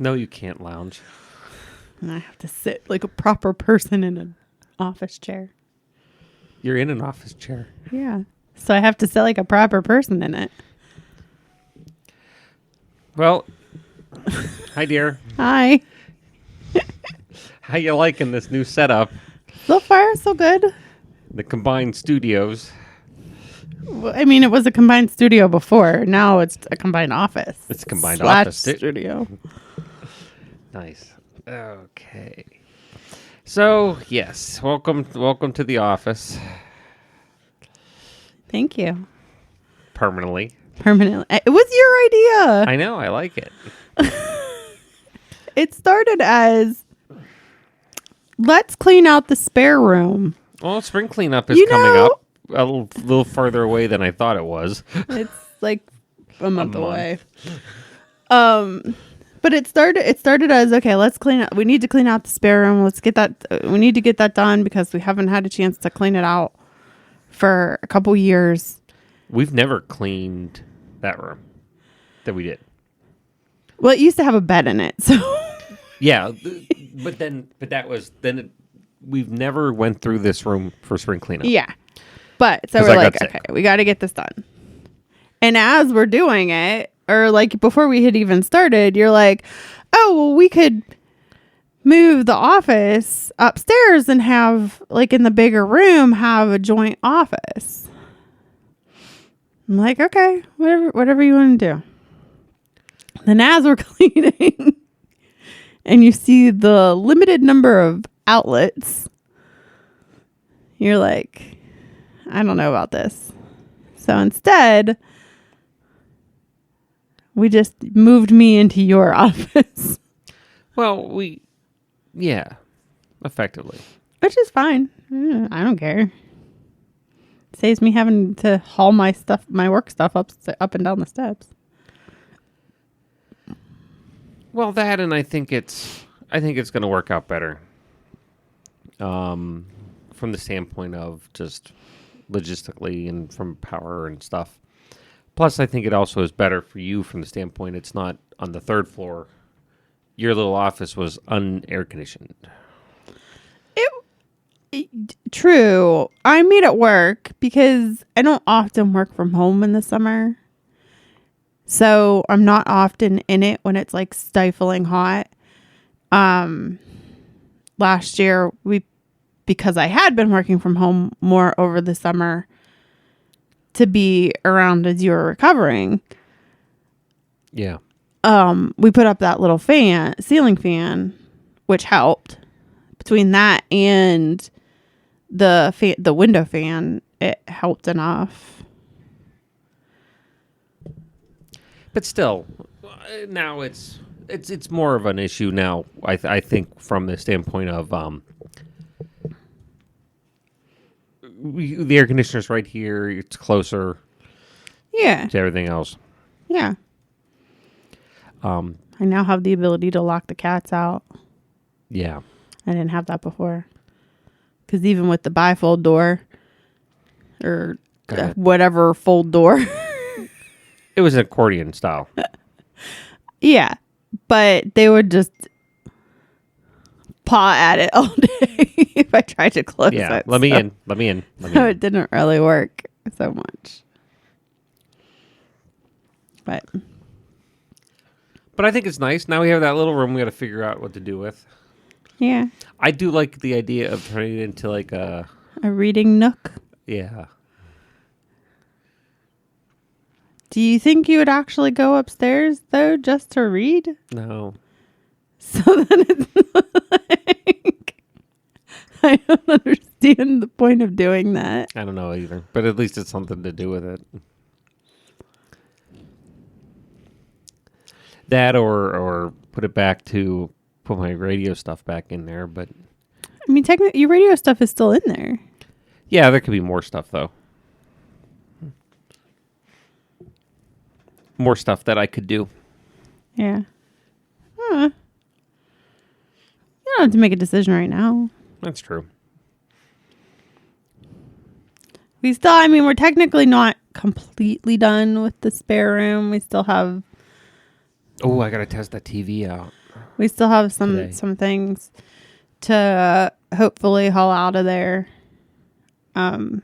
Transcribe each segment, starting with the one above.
No, you can't lounge. And I have to sit like a proper person in an office chair. You're in an office chair. Yeah. So I have to sit like a proper person in it. Well, hi, dear. Hi. How you liking this new setup? So far, so good. The combined studios. Well, I mean, it was a combined studio before. Now it's a combined office. It's a combined / office studio. Nice. Okay. So, yes, welcome to the office. Thank you. Permanently. Permanently. It was your idea. I know, I like it. It started as, let's clean out the spare room. Well, spring cleanup is coming up a little further away than I thought it was. It's like a month away. But it started as, okay, let's clean it. We need to clean out the spare room. We need to get that done because we haven't had a chance to clean it out for a couple years. We've never cleaned that room that we did. Well, it used to have a bed in it, so Yeah, we've never went through this room for spring cleanup. yeah. But so we're like, okay, we got to get this done. And as we're doing it, or like before we had even started, you're like, oh, well, we could move the office upstairs and have, like, in the bigger room, have a joint office. I'm like, okay, whatever you want to do. Then as we're cleaning and you see the limited number of outlets, you're like, I don't know about this. So instead, we just moved me into your office. Well, effectively. Which is fine. I don't care. Saves me having to haul my work stuff up and down the steps. Well, that, and I think it's going to work out better. From the standpoint of just logistically and from power and stuff. Plus, I think it also is better for you from the standpoint it's not on the third floor. Your little office was unair conditioned. True. I made it work because I don't often work from home in the summer. So I'm not often in it when it's like stifling hot. Last year, because I had been working from home more over the summer to be around as you were recovering. Yeah. We put up that little ceiling fan, which helped. Between that and the window fan, it helped enough. But still, now it's more of an issue now. I think from the standpoint of the air conditioner's right here. It's closer. Yeah. To everything else. Yeah. I now have the ability to lock the cats out. Yeah. I didn't have that before. Because even with the bifold door or whatever fold door. It was an accordion style. Yeah. But they would just paw at it all day if I tried to close it. Yeah. Let me in. So it didn't really work so much. But I think it's nice. Now we have that little room we got to figure out what to do with. yeah. I do like the idea of turning it into like a reading nook. Yeah. Do you think you would actually go upstairs, though, just to read? No. So then it's like, I don't understand the point of doing that. I don't know either. But at least it's something to do with it. That or put it back to put my radio stuff back in there. But I mean, technically, your radio stuff is still in there. Yeah, there could be more stuff, though. More stuff that I could do. Yeah. You don't have to make a decision right now. That's true. We're technically not completely done with the spare room. We still have... Oh, I got to test that TV out. We still have today. some things to hopefully haul out of there. Find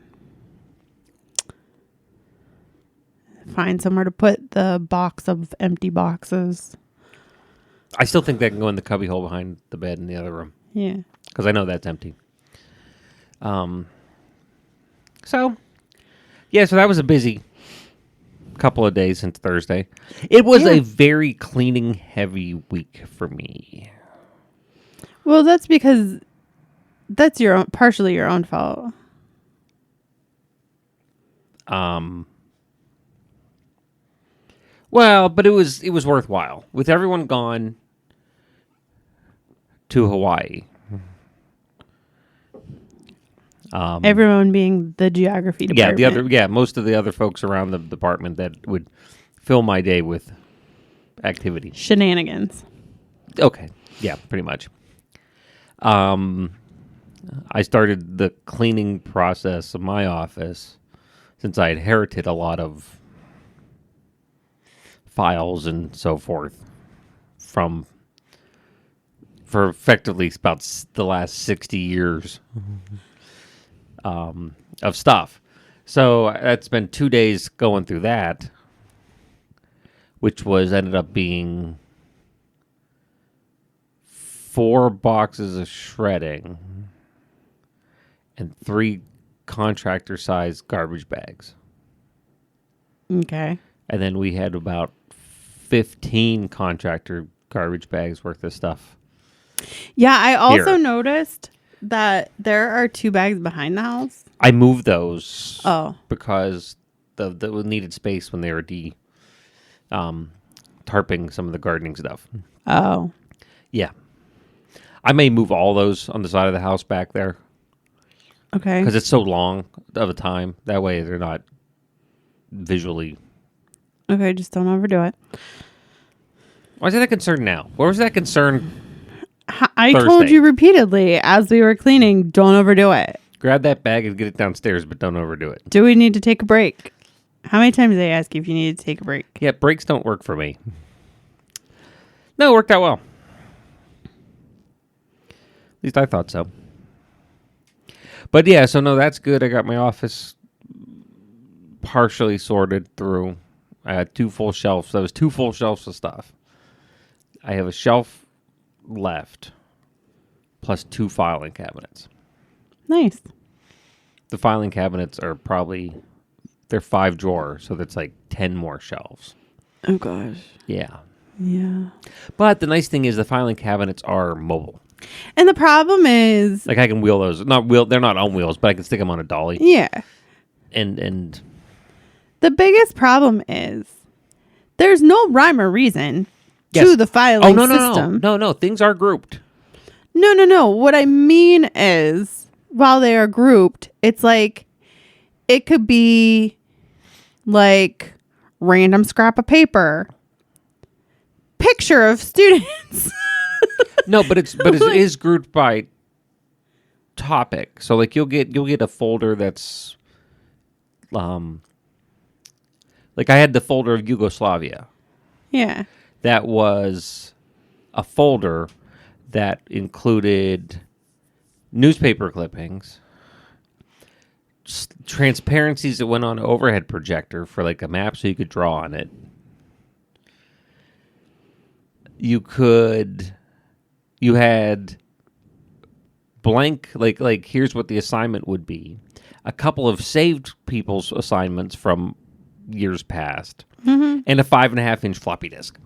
somewhere to put the box of empty boxes. I still think that can go in the cubby hole behind the bed in the other room. Yeah. Because I know that's empty. So that was a busy couple of days since Thursday. It was a very cleaning heavy week for me. Well, that's because that's partially your own fault. Well, but it was worthwhile with everyone gone to Hawaii. Everyone being the geography department. Most of the other folks around the department that would fill my day with activity. Shenanigans. Okay. Yeah, pretty much. I started the cleaning process of my office since I inherited a lot of files and so forth for effectively about the last 60 years of stuff. So that's been 2 days going through that, which ended up being 4 boxes of shredding and 3 contractor-sized garbage bags. Okay. And then we had about 15 contractor garbage bags worth of stuff. Yeah, I also noticed that there are 2 bags behind the house. I moved those. Oh. Because the needed space when they were tarping some of the gardening stuff. Oh. Yeah. I may move all those on the side of the house back there. Okay. Because it's so long of a time. That way they're not visually. Okay, just don't overdo it. Why is that a concern now? Where was that concern? I told you repeatedly as we were cleaning, don't overdo it. Grab that bag and get it downstairs, but don't overdo it. Do we need to take a break? How many times did I ask you if you need to take a break? Yeah, breaks don't work for me. No, it worked out well. At least I thought so. But yeah, so no, that's good. I got my office partially sorted through. I had 2 full shelves. That was 2 full shelves of stuff. I have a shelf left plus 2 filing cabinets. Nice. The filing cabinets are they're 5 drawers, so that's like 10 more shelves. Oh gosh. Yeah. Yeah. But the nice thing is the filing cabinets are mobile. And the problem is, like I can wheel those. They're not on wheels, but I can stick them on a dolly. Yeah. And the biggest problem is there's no rhyme or reason to the filing system. No. Things are grouped. No. What I mean is, while they are grouped, it's like it could be like random scrap of paper, picture of students. No, but it is grouped by topic. So like you'll get a folder that's like I had the folder of Yugoslavia. Yeah. That was a folder that included newspaper clippings, transparencies that went on an overhead projector for like a map so you could draw on it. You had blank, like here's what the assignment would be. A couple of saved people's assignments from years past, and a 5.5-inch floppy disk.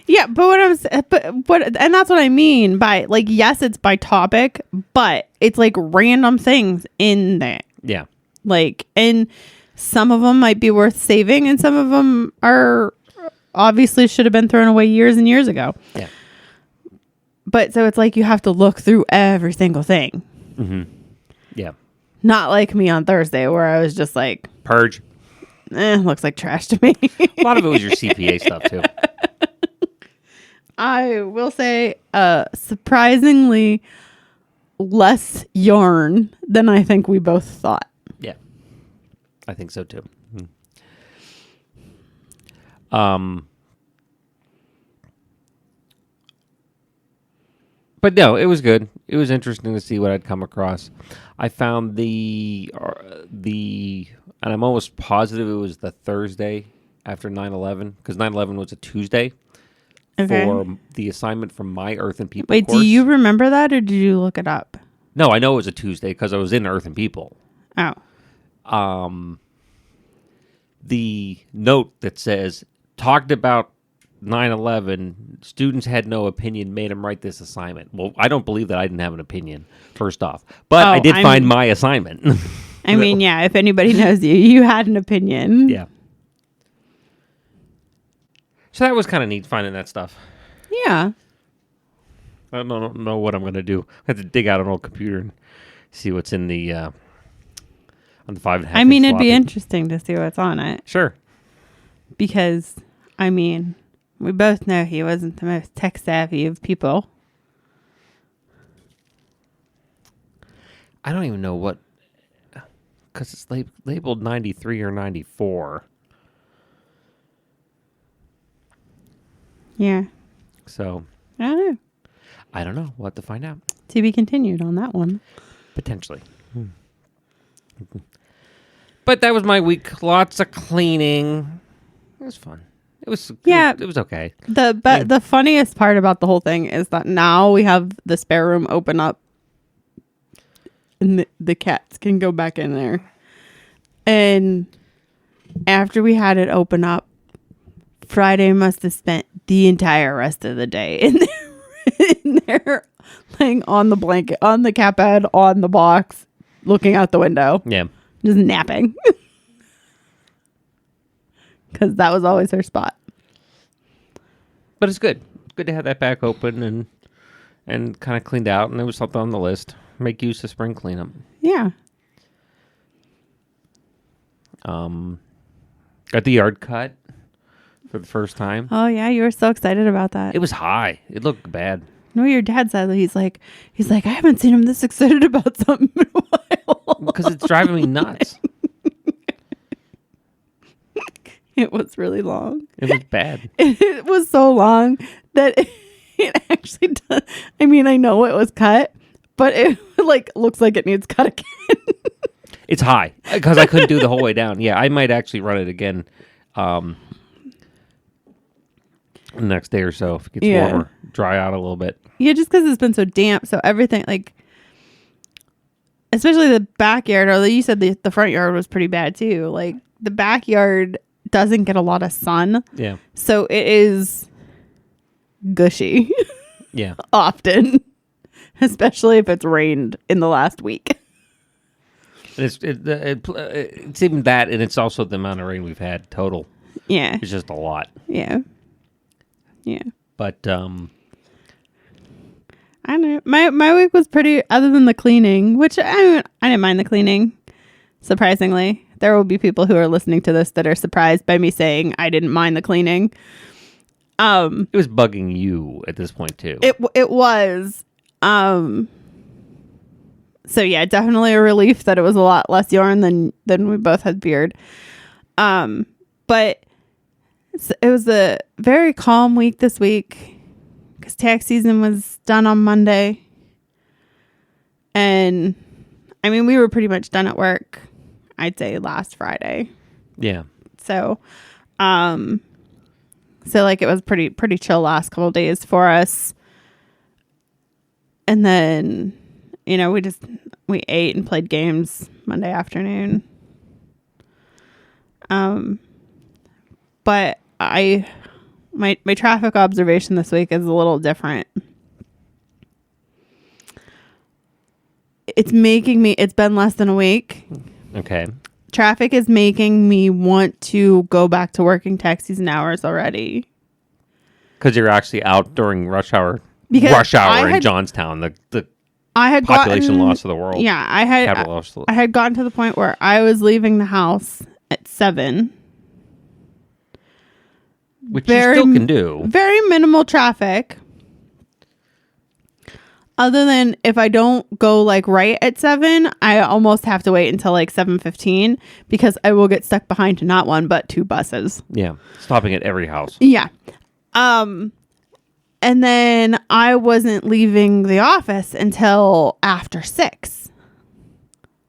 Yeah, and that's what I mean by like, yes, it's by topic, but it's like random things in that. Yeah. Like, and some of them might be worth saving, and some of them are obviously should have been thrown away years and years ago. Yeah. But so it's like you have to look through every single thing. Mm-hmm. Yeah. Not like me on Thursday where I was just like, Purge. Looks like trash to me. A lot of it was your CPA stuff too. I will say surprisingly less yarn than I think we both thought. Yeah. I think so too. But no, it was good. It was interesting to see what I'd come across. I found and I'm almost positive it was the Thursday after 9/11, because 9/11 was a Tuesday for the assignment from my Earth and People Wait, course. do you remember that, or did you look it up? No, I know it was a Tuesday because I was in Earth and People. Oh. The note that says, talked about 9/11, students had no opinion, made them write this assignment. Well, I don't believe that I didn't have an opinion, first off. But I did find my assignment. I mean, yeah, if anybody knows you, you had an opinion. Yeah. So that was kind of neat finding that stuff. Yeah. I don't know what I'm going to do. I have to dig out an old computer and see what's in the on the 5.5 I mean, it'd floppy. be interesting to see what's on it. Sure. Because, I mean, we both know he wasn't the most tech savvy of people. I don't even know what, because it's labeled 93 or 94. Yeah. So, I don't know. I don't know. We'll have to find out. To be continued on that one. Potentially. But that was my week. Lots of cleaning. It was fun. It was okay. The funniest part about the whole thing is that now we have the spare room open up and the cats can go back in there. And after we had it open up, Friday must have spent the entire rest of the day in there laying on the blanket, on the cat bed, on the box, looking out the window. Yeah. Just napping. Because that was always her spot. But it's good. Good to have that back open and kind of cleaned out. And it was something on the list. Make use of spring cleanup. Yeah. Got the yard cut for the first time. Oh, yeah. You were so excited about that. It was high. It looked bad. No, your dad said that he's like, I haven't seen him this excited about something in a while. Because it's driving me nuts. It was really long. It was bad. It was so long that it actually does. I mean, I know it was cut, but it looks like it needs cut again. It's high because I couldn't do the whole way down. Yeah, I might actually run it again the next day or so if it gets warmer, dry out a little bit. Yeah, just because it's been so damp. So everything, especially the backyard, although you said the front yard was pretty bad too. Like the backyard doesn't get a lot of sun. Yeah. So it is gushy. Yeah. Often. Especially if it's rained in the last week. It's even that, and it's also the amount of rain we've had total. Yeah. It's just a lot. Yeah. Yeah. But I don't know. My week was pretty, other than the cleaning, which I didn't mind the cleaning. Surprisingly, there will be people who are listening to this that are surprised by me saying I didn't mind the cleaning. It was bugging you at this point too. It was. So yeah, definitely a relief that it was a lot less yarn than we both had beard. But it was a very calm week this week because tax season was done on Monday. And I mean, we were pretty much done at work, I'd say last Friday. Yeah. So, it was pretty chill last couple of days for us. And then, we ate and played games Monday afternoon. But my traffic observation this week is a little different. It's been less than a week. Okay. Traffic is making me want to go back to working tax season hours already. Because you're actually out during rush hour in Johnstown, the population loss of the world. Yeah, I had gotten to the point where I was leaving the house at 7. Which you still can do. Very minimal traffic. Other than if I don't go right at 7, I almost have to wait until 7:15 because I will get stuck behind not one but 2 buses. Yeah, stopping at every house. Yeah. And And then I wasn't leaving the office until after 6.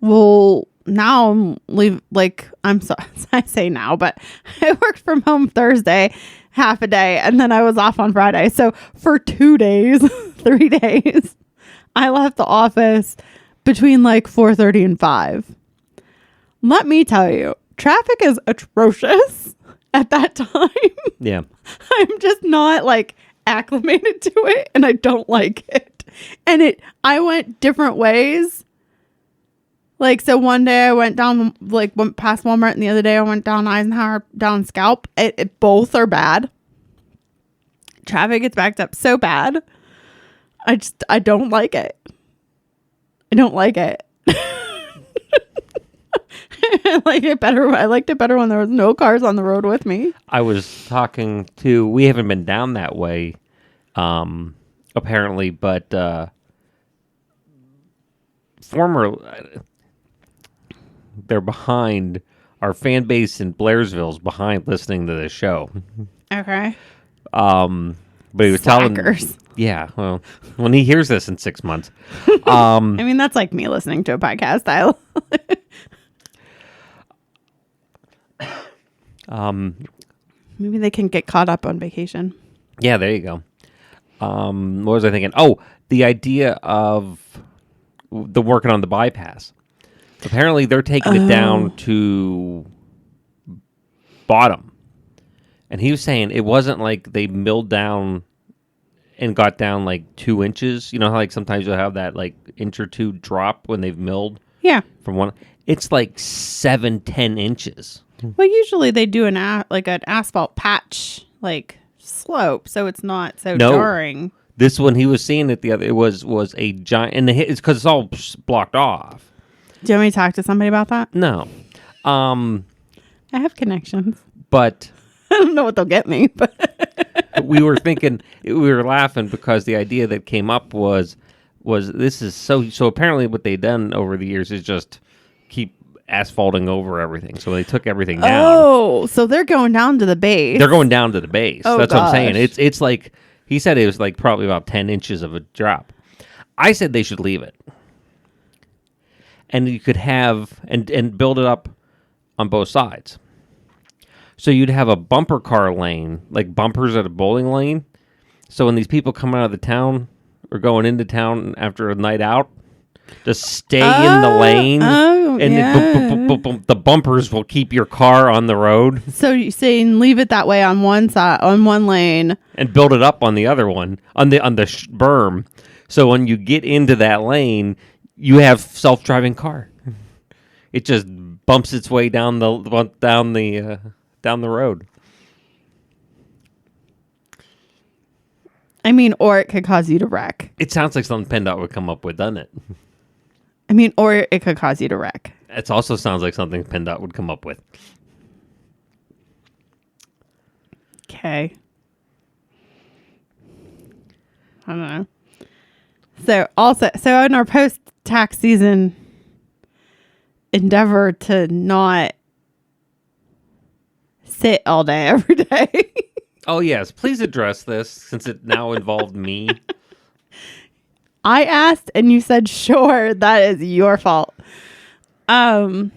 Well, now I'm sorry, I say now, but I worked from home Thursday, half a day, and then I was off on Friday. So for 2 days, 3 days, I left the office between like 4:30 and 5. Let me tell you, traffic is atrocious at that time. Yeah. I'm just not like acclimated to it, and I don't like it. And I went different ways. Like, so one day I went down, like, went past Walmart, and the other day I went down Eisenhower, down Scalp. Both are bad. Traffic gets backed up so bad. I don't like it. I don't like it. I liked it better when there was no cars on the road with me. I was talking to, we haven't been down that way, apparently, but they're behind, our fan base in Blairsville's behind listening to this show. Okay. But he was telling, yeah, well, when he hears this in 6 months. I mean, that's like me listening to a podcast style. Maybe they can get caught up on vacation. Yeah, there you go. What was I thinking? Oh, the idea of the working on the bypass. Apparently, they're taking it down to bottom. And he was saying it wasn't like they milled down and got down like 2 inches. You know how like sometimes you'll have that like inch or two drop when they've milled? Yeah. From one. It's like 7-10 inches. Well, usually they do an asphalt patch like slope, so it's not so jarring. This one he was seeing it the other. It was a giant, and it's because it's all blocked off. Do you want me to talk to somebody about that? No. I have connections. But I don't know what they'll get me, but we were laughing because the idea that came up was this is so apparently what they've done over the years is just keep asphalting over everything. So they took everything down. Oh, so they're going down to the base. They're going down to the base. Oh, that's gosh. what I'm saying. It's like he said it was like probably about 10 inches of a drop. I said they should leave it. And you could have and build it up on both sides. So you'd have a bumper car lane, like bumpers at a bowling lane. So when these people come out of the town or going into town after a night out, just stay in the lane. And the bumpers will keep your car on the road. So you're saying leave it that way on one side, on one lane, and build it up on the other one, on the berm. So when you get into that lane, you have self-driving car. It just bumps its way down the road. I mean, or it could cause you to wreck. It sounds like something PennDOT would come up with, doesn't it? I mean, or it could cause you to wreck. It also sounds like something PennDOT would come up with. Okay. I don't know. So in our post-tax season endeavor to not sit all day every day. Oh, yes. Please address this since it now involved me. I asked and you said, sure, that is your fault. So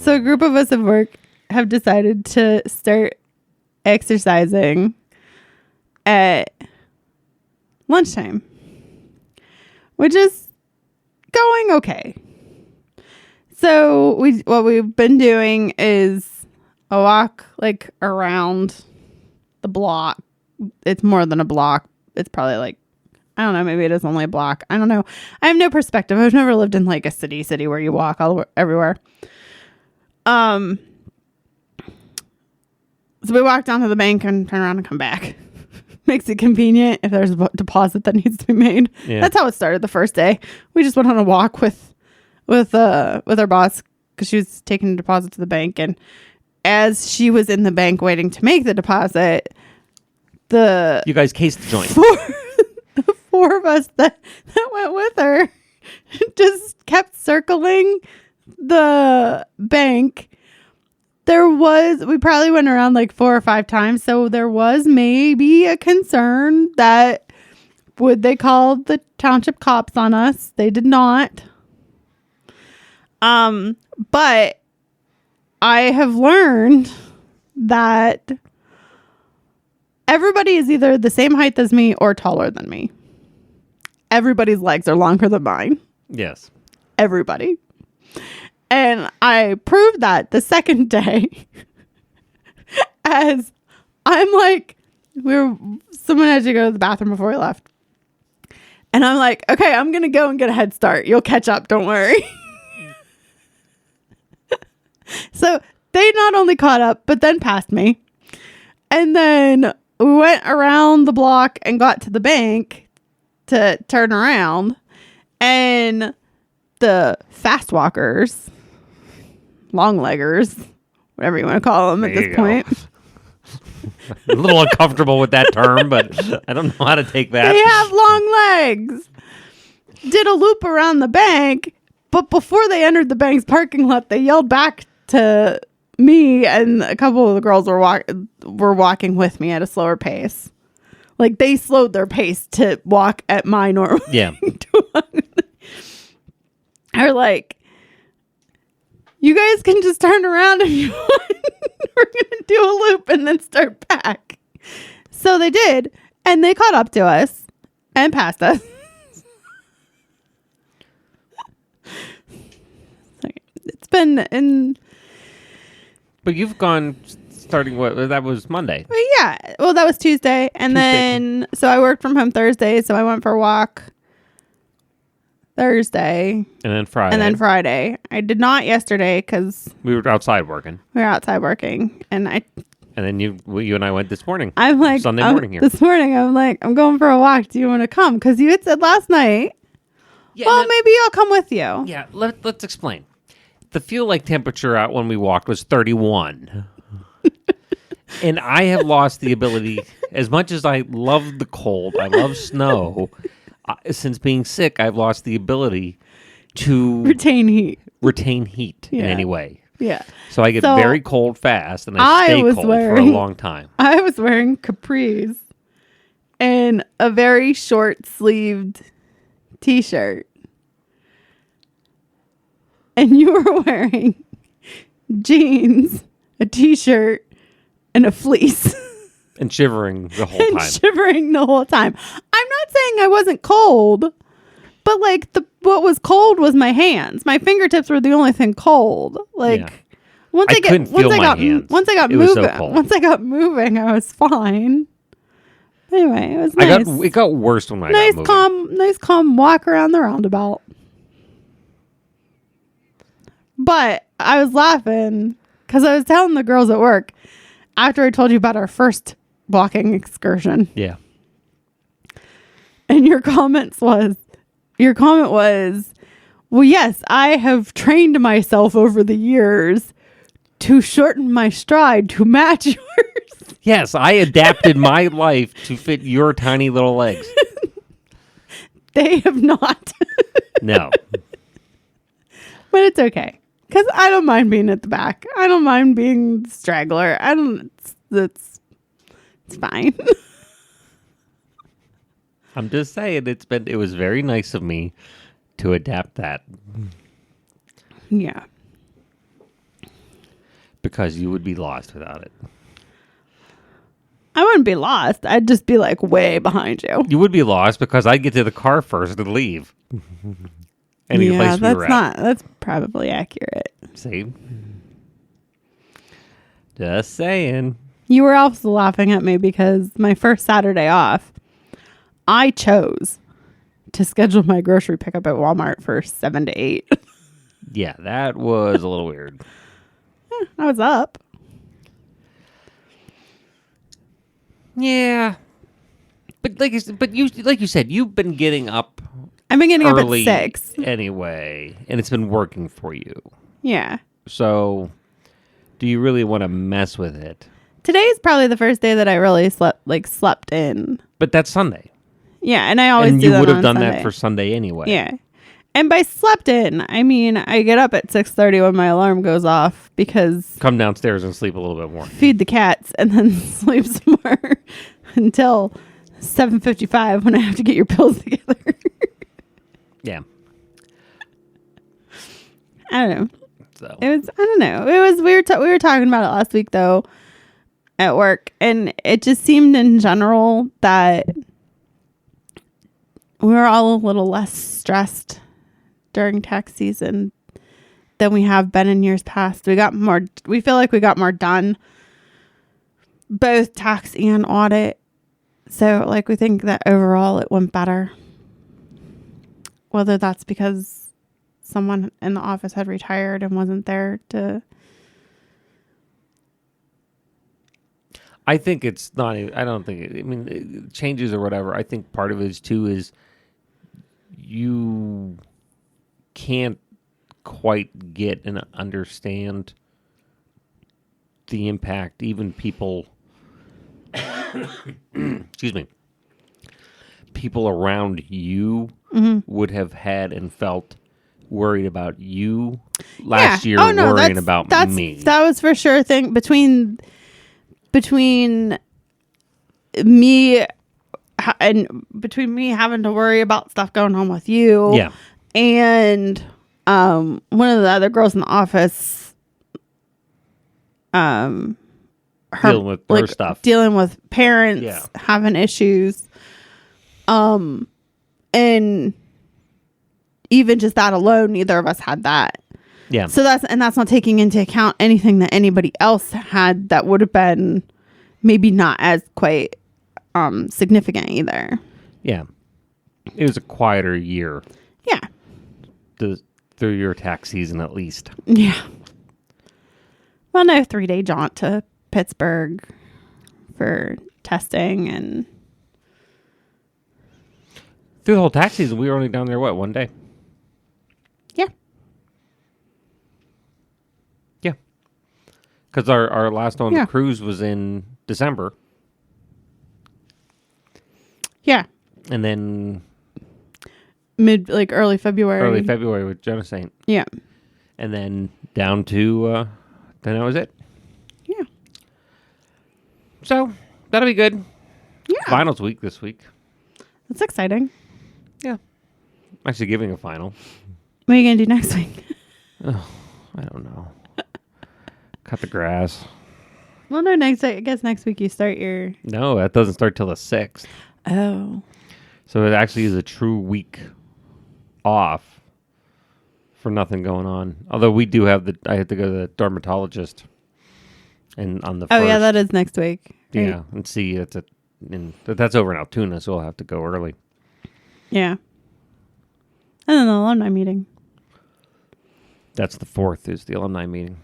a group of us at work have decided to start exercising at lunchtime, which is going okay. So what we've been doing is a walk like around the block. It's more than a block. It's probably like, I don't know, maybe it is only a block. I don't know. I have no perspective. I've never lived in like a city where you walk everywhere. So we walk down to the bank and turn around and come back. Makes it convenient if there's a deposit that needs to be made. Yeah. That's how it started the first day. We just went on a walk with our boss because she was taking a deposit to the bank, and as she was in the bank waiting to make the deposit, you guys cased the joint. The four of us that went with her just kept circling the bank. We probably went around like 4 or 5 times, so there was maybe a concern that would they call the township cops on us? They did not. But I have learned that everybody is either the same height as me or taller than me. Everybody's legs are longer than mine. Yes. Everybody. And I proved that the second day as I'm like, someone had to go to the bathroom before we left. And I'm like, okay, I'm going to go and get a head start. You'll catch up. Don't worry. So they not only caught up, but then passed me. And then we went around the block and got to the bank to turn around. And the fast walkers, long leggers, whatever you want to call them at this point. A little uncomfortable with that term, but I don't know how to take that. They have long legs. Did a loop around the bank, but before they entered the bank's parking lot, they yelled back to me, and a couple of the girls were walking with me at a slower pace. Like, they slowed their pace to walk at my normal. Yeah. Are like, you guys can just turn around if you want. We're gonna do a loop and then start back. So they did, and they caught up to us and passed us. It's been in. But you've gone starting what? That was Monday. Well, yeah. Well, that was Tuesday. And then, so I worked from home Thursday. So I went for a walk Thursday. And then Friday. I did not yesterday because we were outside working. And then you and I went this morning. I'm like, Sunday morning here. This morning, I'm like, I'm going for a walk. Do you want to come? Because you had said last night, yeah, well, maybe I'll come with you. Yeah, let's explain. The feel-like temperature out when we walked was 31. And I have lost the ability, as much as I love the cold, I love snow, since being sick, I've lost the ability to retain heat in any way. Yeah. So I get very cold fast, and I stay cold for a long time. I was wearing capris and a very short-sleeved t-shirt. And you were wearing jeans, a t-shirt, and a fleece. And shivering the whole time. I'm not saying I wasn't cold, but like what was cold was my hands. My fingertips were the only thing cold. Like once I got moving, I was fine. Anyway, it was nice. It got worse when I got moving. Nice calm walk around the roundabout. But I was laughing because I was telling the girls at work after I told you about our first walking excursion. Yeah. And your comment was, well, yes, I have trained myself over the years to shorten my stride to match yours. Yes, I adapted my life to fit your tiny little legs. They have not. No. But it's okay. Because I don't mind being at the back. I don't mind being the straggler. It's fine. I'm just saying it was very nice of me to adapt that. Yeah. Because you would be lost without it. I wouldn't be lost. I'd just be like way behind you. You would be lost because I'd get to the car first and leave. That's probably accurate. See? Just saying. You were also laughing at me because my first Saturday off, I chose to schedule my grocery pickup at Walmart for 7 to 8. Yeah, that was a little weird. I was up. Yeah. But like you said, you've been getting up. I've been getting early up at 6 anyway, and it's been working for you. Yeah. So, do you really want to mess with it? Today's probably the first day that I really slept in. But that's Sunday. Yeah, and I always do that on Sunday. And you would have done that for Sunday anyway. Yeah. And by slept in, I mean I get up at 6:30 when my alarm goes off because come downstairs and sleep a little bit more. Feed the cats and then sleep some more until 7:55 when I have to get your pills together. Yeah. I don't know. So It was, I don't know. It was, we were talking about it last week though at work, and it just seemed in general that we were all a little less stressed during tax season than we have been in years past. We feel like we got more done, both tax and audit. So like we think that overall it went better. Whether that's because someone in the office had retired and wasn't there to. I think it's not. I don't think. I mean, it changes or whatever. I think part of it is too is you can't quite get and understand the impact. Even people, excuse me, people around you would have had and felt worried about you last year, worrying about me. That was for sure a thing between me and between me having to worry about stuff going on with you. Yeah. And one of the other girls in the office dealing with her stuff. Dealing with parents having issues. And even just that alone, neither of us had that. Yeah. So that's not taking into account anything that anybody else had that would have been maybe not as quite significant either. Yeah. It was a quieter year. Yeah. Through your tax season, at least. Yeah. Well, no 3-day jaunt to Pittsburgh for testing and. Through the whole tax season, we were only down there, one day? Yeah. Yeah. Because our last on the cruise was in December. Yeah. And then... early February. Early February with Jonah Saint. Yeah. And then down to... then that was it. Yeah. So, that'll be good. Yeah. Finals week this week. That's exciting. Yeah. I'm actually giving a final. What are you going to do next week? Oh, I don't know. Cut the grass. Well, no, I guess next week you start your... No, that doesn't start till the 6th. Oh. So it actually is a true week off for nothing going on. Although we do have I have to go to the dermatologist. And on the 1st. Oh, yeah, that is next week. Right? Yeah, and see, that's over in Altoona, so we'll have to go early. Yeah. And then the alumni meeting. That's the 4th is the alumni meeting.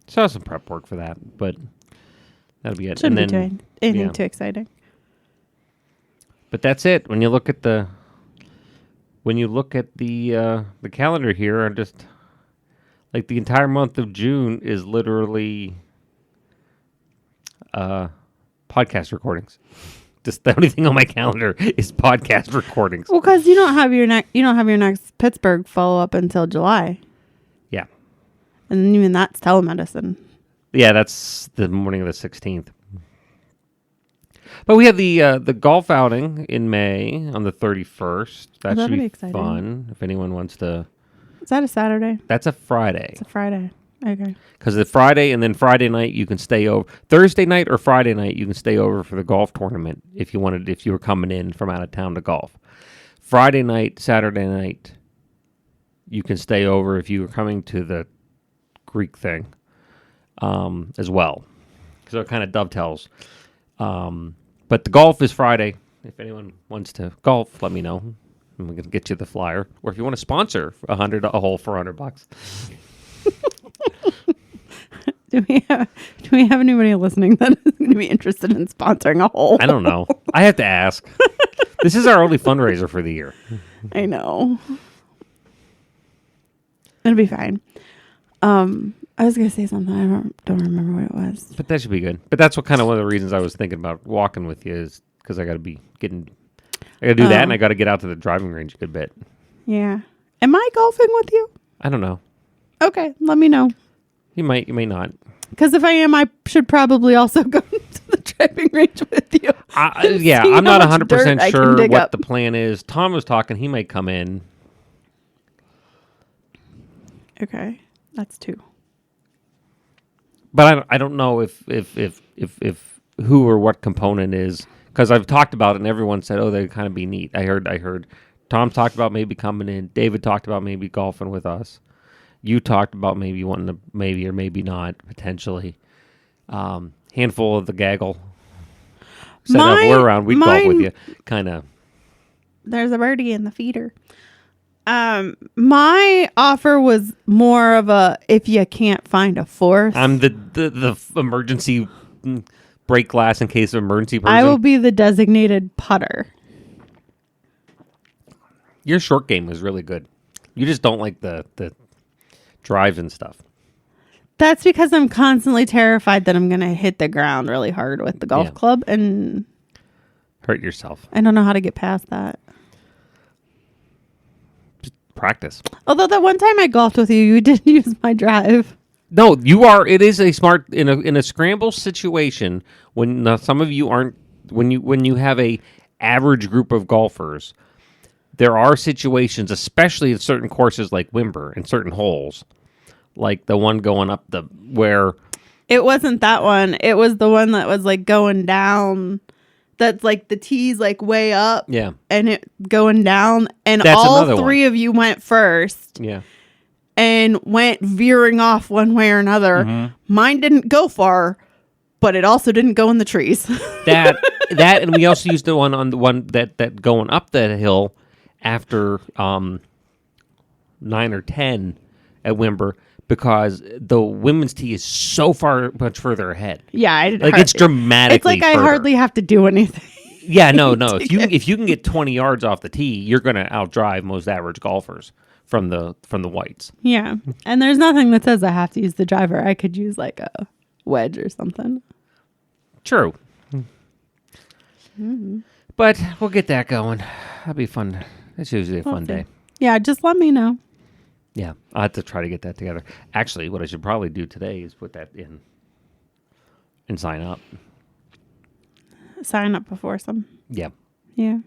So some prep work for that, but that'll be it. Shouldn't be doing anything too exciting. But that's it. When you look at the calendar here, I just like the entire month of June is literally podcast recordings. Just the only thing on my calendar is podcast recordings. Well, because you don't have your next Pittsburgh follow up until July. Yeah, and even that's telemedicine. Yeah, that's the morning of the 16th. But we have the golf outing in May on the 31st. That should be exciting. Fun. If anyone wants to. Is that a Saturday? That's a Friday. It's a Friday. Okay. Because the Friday and then Friday night you can stay over. Thursday night or Friday night you can stay over for the golf tournament if you were coming in from out of town to golf. Friday night, Saturday night, you can stay over if you were coming to the Greek thing as well. So it kind of dovetails. But the golf is Friday. If anyone wants to golf, let me know. And we can get you the flyer. Or if you want to sponsor a hole for $100. Do we have anybody listening that is going to be interested in sponsoring a hole? I don't know. I have to ask. This is our only fundraiser for the year. I know. It'll be fine. I was going to say something. I don't remember what it was. But that should be good. But that's one of the reasons I was thinking about walking with you is because I got to do that, and I got to get out to the driving range a good bit. Yeah. Am I golfing with you? I don't know. Okay, let me know. You may not. Because if I am, I should probably also go to the driving range with you. Yeah, I'm not 100% sure what the plan is. Tom was talking. He might come in. Okay, that's 2. But I don't know if who or what component is, because I've talked about it and everyone said, oh, they'd kind of be neat. I heard Tom talked about maybe coming in. David talked about maybe golfing with us. You talked about maybe wanting to maybe or maybe not potentially. Handful of the gaggle said if we're around, we'd golf with you. Kind of. There's a birdie in the feeder. My offer was more of a if you can't find a fourth. I'm the emergency break glass in case of emergency person. I will be the designated putter. Your short game is really good. You just don't like the drives and stuff. That's because I'm constantly terrified that I'm going to hit the ground really hard with the golf club and hurt yourself. I don't know how to get past that. Just practice. Although that one time I golfed with you, you didn't use my drive. No, you are. It is a smart in a scramble situation when some of you aren't. When you have a average group of golfers, there are situations, especially in certain courses like Wimber and certain holes, like the one going up where. It wasn't that one. It was the one that was like going down. That's like the tee's like way up. Yeah. And it going down. And that's all 3 of you went first. Yeah. And went veering off one way or another. Mm-hmm. Mine didn't go far, but it also didn't go in the trees. that and we also used the one that going up that hill after 9 or 10 at Wimber, because the women's tee is so much further ahead. Yeah, it's dramatically. It's like further. I hardly have to do anything. Yeah, no. If you can get 20 yards off the tee, you're going to outdrive most average golfers from the whites. Yeah, and there's nothing that says I have to use the driver. I could use like a wedge or something. True. Mm-hmm. But we'll get that going. That'll be fun. It's usually a fun day. Yeah, just let me know. Yeah, I'll have to try to get that together. Actually, what I should probably do today is put that in and sign up. Sign up before some. Yeah. Yeah.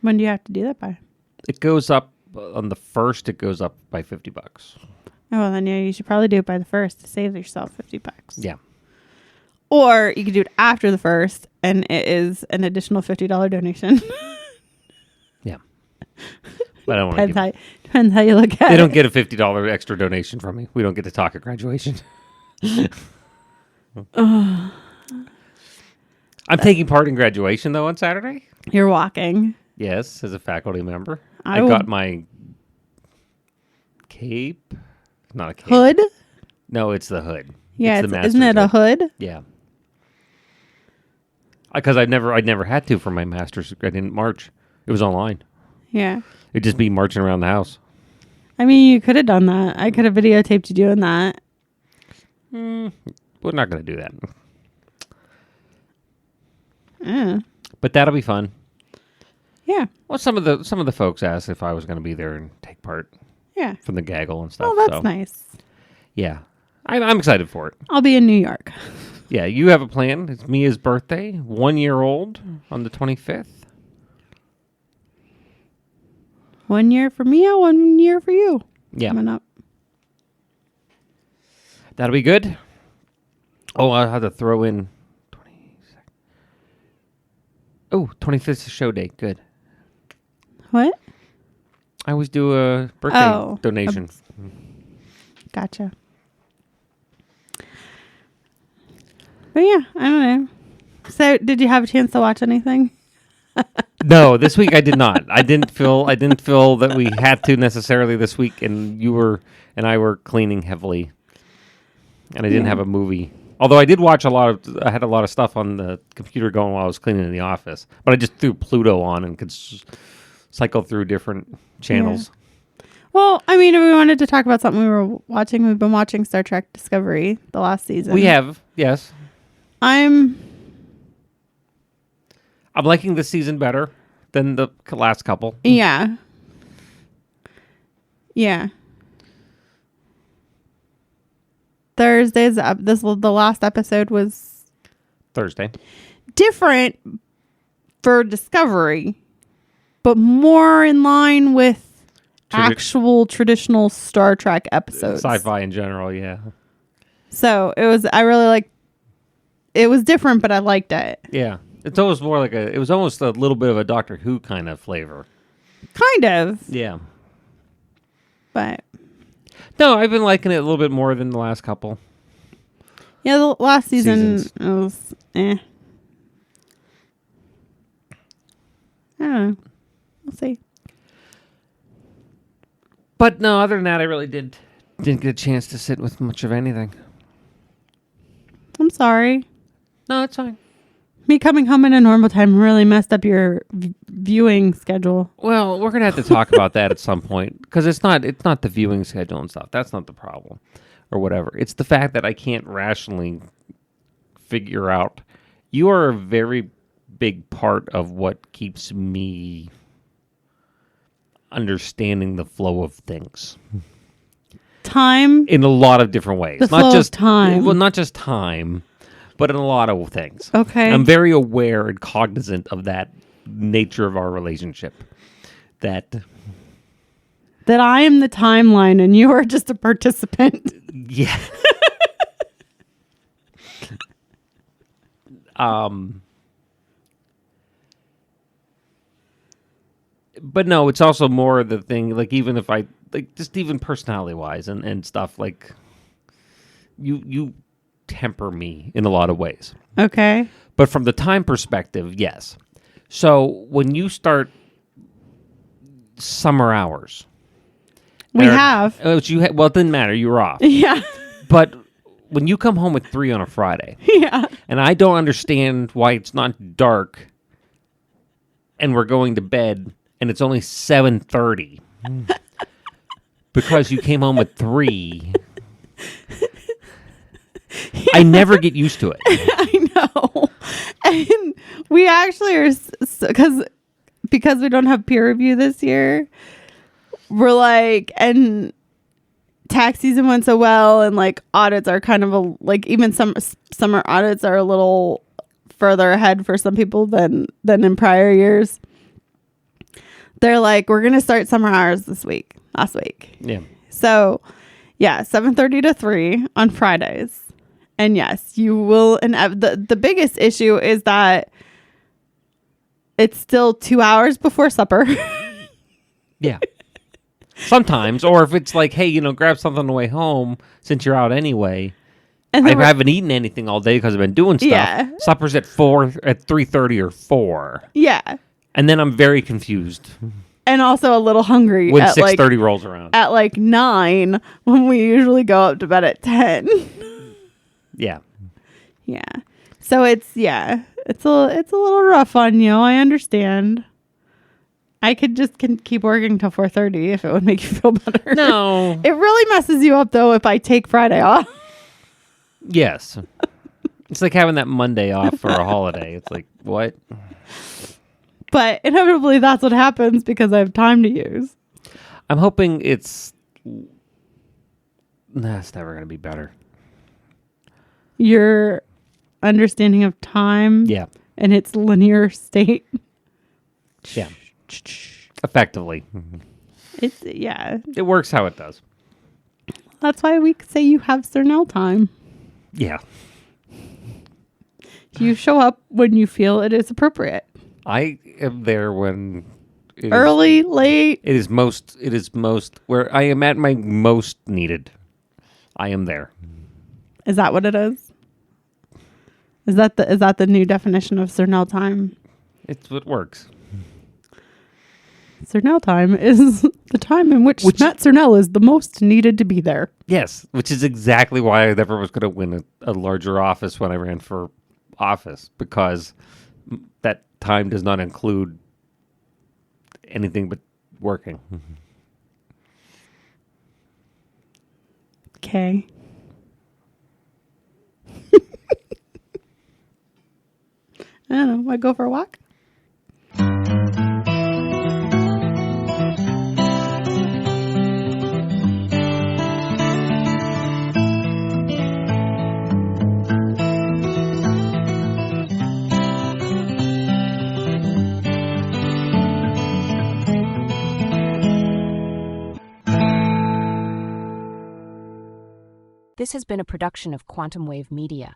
When do you have to do that by? It goes up on the 1st. It goes up by $50. Oh, well, then yeah, you should probably do it by the 1st to save yourself $50. Yeah. Or you could do it after the 1st, and it is an additional $50 donation. Yeah. But I don't want to. Depends how you look at it. They don't get a $50 extra donation from me. We don't get to talk at graduation. I'm taking part in graduation, though, on Saturday. You're walking. Yes, as a faculty member. I got my cape. Not a cape. Hood? No, it's the hood. Yeah, isn't it a hood? Yeah. Because I'd never had to for my master's. I didn't march. It was online. Yeah. It'd just be marching around the house. I mean, you could have done that. I could have videotaped you doing that. We're not going to do that. Yeah. But that'll be fun. Yeah. Well, some of the folks asked if I was going to be there and take part. Yeah. From the gaggle and stuff. Oh, that's nice. Yeah. I'm excited for it. I'll be in New York. Yeah, you have a plan. It's Mia's birthday, 1 year old on the 25th. 1 year for Mia, 1 year for you. Yeah. Coming up. That'll be good. Oh, I'll have to throw in 25th is show day. Good. What? I always do a birthday donation. Gotcha. But yeah, I don't know. So, did you have a chance to watch anything? No, this week I did not. I didn't feel that we had to necessarily this week, and you and I were cleaning heavily, and I didn't have a movie. Although I did watch I had a lot of stuff on the computer going while I was cleaning in the office, but I just threw Pluto on and could cycle through different channels. Yeah. Well, I mean, if we wanted to talk about something we were watching, we've been watching Star Trek Discovery the last season. We have, yes. I'm liking this season better than the last couple. Yeah. Yeah. Thursday's up. The last episode was Thursday. Different, for Discovery, but more in line with actual traditional Star Trek episodes. Sci-fi in general, yeah. So it was different, but I liked it. Yeah. It's almost more like it was almost a little bit of a Doctor Who kind of flavor. Kind of. Yeah. But. No, I've been liking it a little bit more than the last couple. Yeah, the last season was I don't know. We'll see. But no, other than that, I really didn't get a chance to sit with much of anything. I'm sorry. No, it's fine. Me coming home in a normal time really messed up your viewing schedule. Well, we're gonna have to talk about that at some point because it's not the viewing schedule and stuff. That's not the problem, or whatever. It's the fact that I can't rationally figure out. You are a very big part of what keeps me understanding the flow of things. Time in a lot of different ways. The flow of time. Well, not just time, but in a lot of things. Okay. I'm very aware and cognizant of that nature of our relationship. That I am the timeline and you are just a participant. Yeah. But no, it's also more the thing, like, even if I, like, just even personality-wise and stuff, like, you temper me in a lot of ways. Okay. But from the time perspective, yes. So when you start summer hours. We have. Well, it didn't matter. You were off. Yeah. But when you come home at 3 on a Friday. Yeah. And I don't understand why it's not dark and we're going to bed and it's only 7:30 because you came home at 3. Yeah. I never get used to it. I know. And we actually are, because we don't have peer review this year, we're like, and tax season went so well, and like audits are kind of even some summer audits are a little further ahead for some people than in prior years. They're like, we're going to start summer hours last week. Yeah. So, yeah, 7:30 to 3 on Fridays. And yes, you will. And the biggest issue is that it's still 2 hours before supper. Yeah. Sometimes, or if it's like, hey, grab something on the way home since you're out anyway. And I haven't eaten anything all day because I've been doing stuff. Yeah. Supper's at 3:30 or 4. Yeah. And then I'm very confused. And also a little hungry when 6:30 rolls around. At like 9 when we usually go up to bed at 10. Yeah. Yeah. So it's a little rough on you. I understand. I could just keep working till 4:30 if it would make you feel better. No. It really messes you up though if I take Friday off. Yes. It's like having that Monday off for a holiday. It's like, what? But inevitably that's what happens because I have time to use. I'm hoping it's never going to be better. Your understanding of time. Yeah. And its linear state. Yeah. Effectively. It works how it does. That's why we say you have Cernel time. Yeah. You show up when you feel it is appropriate. I am there when early, late. It is most where I am at my most needed. I am there. Is that what it is? Is that the new definition of Cernel time? It's what works. Cernel time is the time in which Matt Cernel is the most needed to be there. Yes, which is exactly why I never was going to win a larger office when I ran for office, because that time does not include anything but working. Okay. I don't know. Want to go for a walk? This has been a production of Quantum Wave Media.